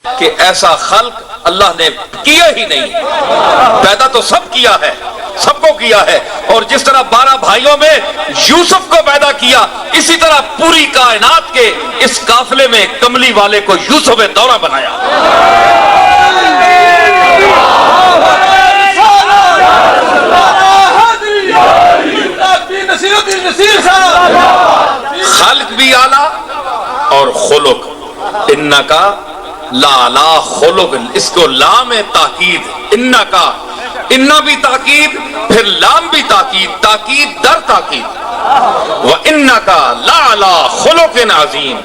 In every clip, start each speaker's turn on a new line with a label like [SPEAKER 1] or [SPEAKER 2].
[SPEAKER 1] کہ ایسا خلق اللہ نے کیا ہی نہیں، پیدا تو سب کیا ہے، سب کو کیا ہے، اور جس طرح 12 بھائیوں میں یوسف کو پیدا کیا، اسی طرح پوری کائنات کے اس قافلے میں کملی والے کو یوسف دورہ بنایا۔ خلق بھی اعلیٰ اور خلق، انکا لا خلق، اس کو لام تاکید، انکا، انا بھی تاکید، پھر لام بھی تاکید، تاکید در تاکید، وَإِنَّكَ لَعَلَىٰ خُلُقٍ عَظِيمٍ،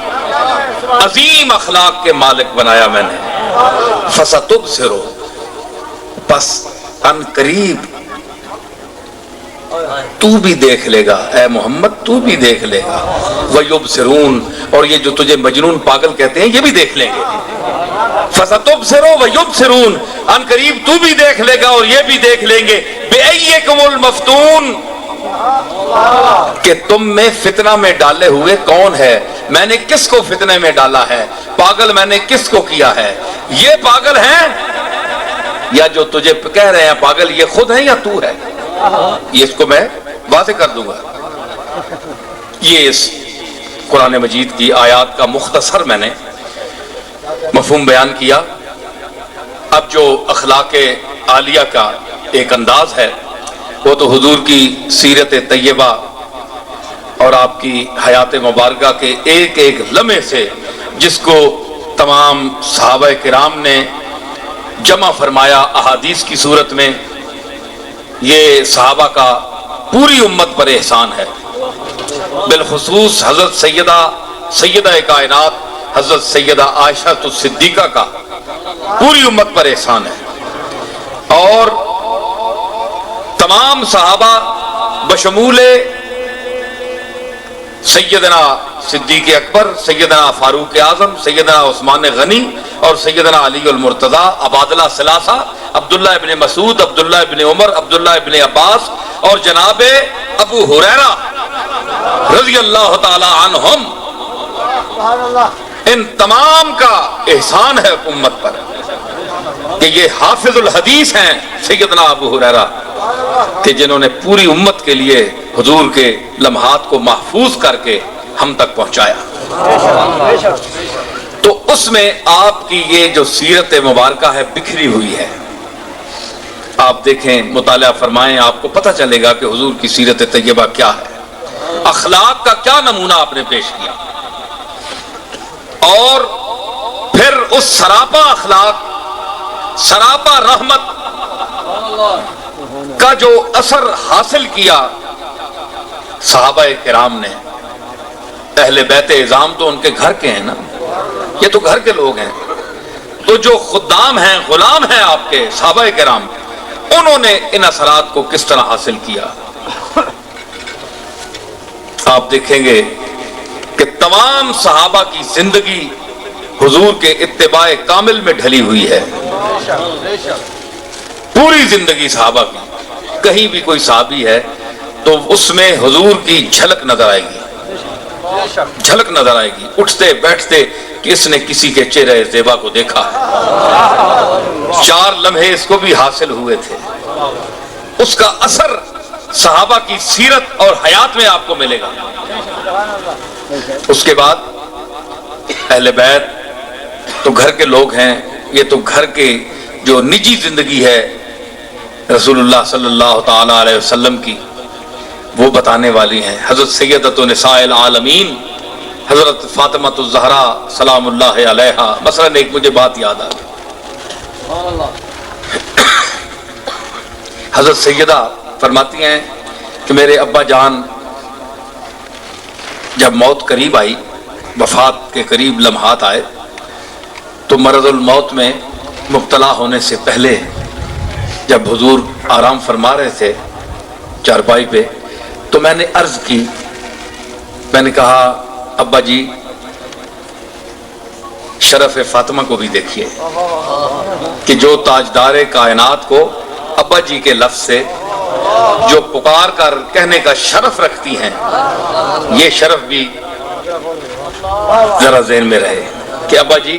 [SPEAKER 1] عظیم اخلاق کے مالک بنایا میں نے۔ فَسَتُبْصِرُ، پس ان قریب تو بھی دیکھ لے گا، اے محمد تو بھی دیکھ لے گا، وَيُبْصِرُونَ، اور یہ جو تجھے مجنون پاگل کہتے ہیں یہ بھی دیکھ لیں گے۔ فَسَتُبْصِرُ وَيُبْصِرُونَ، ان قریب تو بھی دیکھ لے گا اور یہ بھی دیکھ لیں گے۔ بِأَيِّكُمُ الْمَفْتُونَ، کہ تم میں فتنہ میں ڈالے ہوئے کون ہے، میں نے کس کو فتنے میں ڈالا ہے، پاگل میں نے کس کو کیا ہے، یہ پاگل ہیں یا جو تجھے کہہ رہے ہیں پاگل یہ خود ہیں یا تو ہے، یہ اس کو میں واضح کر دوں گا۔ یہ اس قرآن مجید کی آیات کا مختصر میں نے مفہوم بیان کیا۔ اب جو اخلاق عالیہ کا ایک انداز ہے وہ تو حضور کی سیرت طیبہ اور آپ کی حیات مبارکہ کے ایک ایک لمحے سے، جس کو تمام صحابہ کرام نے جمع فرمایا احادیث کی صورت میں، یہ صحابہ کا پوری امت پر احسان ہے، بالخصوص حضرت سیدہ کائنات حضرت سیدہ عائشہ الصدیقہ کا پوری امت پر احسان ہے، اور تمام صحابہ بشمول سیدنا صدیق اکبر، سیدنا فاروق اعظم، سیدنا عثمان غنی اور سیدنا علی المرتضیٰ، عبادلہ ثلاثہ، عبداللہ ابن مسعود، عبداللہ ابن عمر، عبداللہ ابن عباس اور جناب ابو ہریرہ رضی اللہ تعالی عنہم، ان تمام کا احسان ہے امت پر کہ یہ حافظ الحدیث ہیں سیدنا ابو ہریرہ، کہ جنہوں نے پوری امت کے لیے حضور کے لمحات کو محفوظ کر کے ہم تک پہنچایا۔ تو اس میں آپ کی یہ جو سیرت مبارکہ ہے بکھری ہوئی ہے، آپ دیکھیں، مطالعہ فرمائیں، آپ کو پتہ چلے گا کہ حضور کی سیرت طیبہ کیا ہے، اخلاق کا کیا نمونہ آپ نے پیش کیا، اور پھر اس سراپا اخلاق، سراپا رحمت کا جو اثر حاصل کیا صحابہ کرام نے۔ اہل بیت اعظام تو ان کے گھر کے ہیں نا، یہ تو گھر کے لوگ ہیں، تو جو خدام ہیں، غلام ہیں آپ کے صحابہ کرام، انہوں نے ان اثرات کو کس طرح حاصل کیا۔ آپ دیکھیں گے کہ تمام صحابہ کی زندگی حضور کے اتباع کامل میں ڈھلی ہوئی ہے، پوری زندگی صحابہ کی، کہیں بھی کوئی صحابی ہے تو اس میں حضور کی جھلک نظر آئے گی، جھلک نظر آئے گی، اٹھتے بیٹھتے کہ اس نے کسی کے چہرے زیبا کو دیکھا ہے، 4 لمحے اس کو بھی حاصل ہوئے تھے، اس کا اثر صحابہ کی سیرت اور حیات میں آپ کو ملے گا۔ اس کے بعد اہل بیت تو گھر کے لوگ ہیں، یہ تو گھر کے جو نجی زندگی ہے رسول اللہ صلی اللہ تعالی علیہ وسلم کی، وہ بتانے والی ہیں۔ حضرت سیدۃ نساء العالمین حضرت فاطمہ الزہرا سلام اللہ علیہا، مثلا ایک مجھے بات یاد آ گئی، حضرت سیدہ فرماتی ہیں کہ میرے ابا جان جب موت قریب آئی، وفات کے قریب لمحات آئے، تو مرض الموت میں مبتلا ہونے سے پہلے جب حضور آرام فرما رہے تھے چارپائی پہ، تو میں نے عرض کی، میں نے کہا ابا جی شرف فاطمہ کو بھی دیکھیے کہ جو تاجدار کائنات کو ابا جی کے لفظ سے جو پکار کر کہنے کا شرف رکھتی ہیں، یہ شرف بھی ذرا ذہن میں رہے کہ ابا جی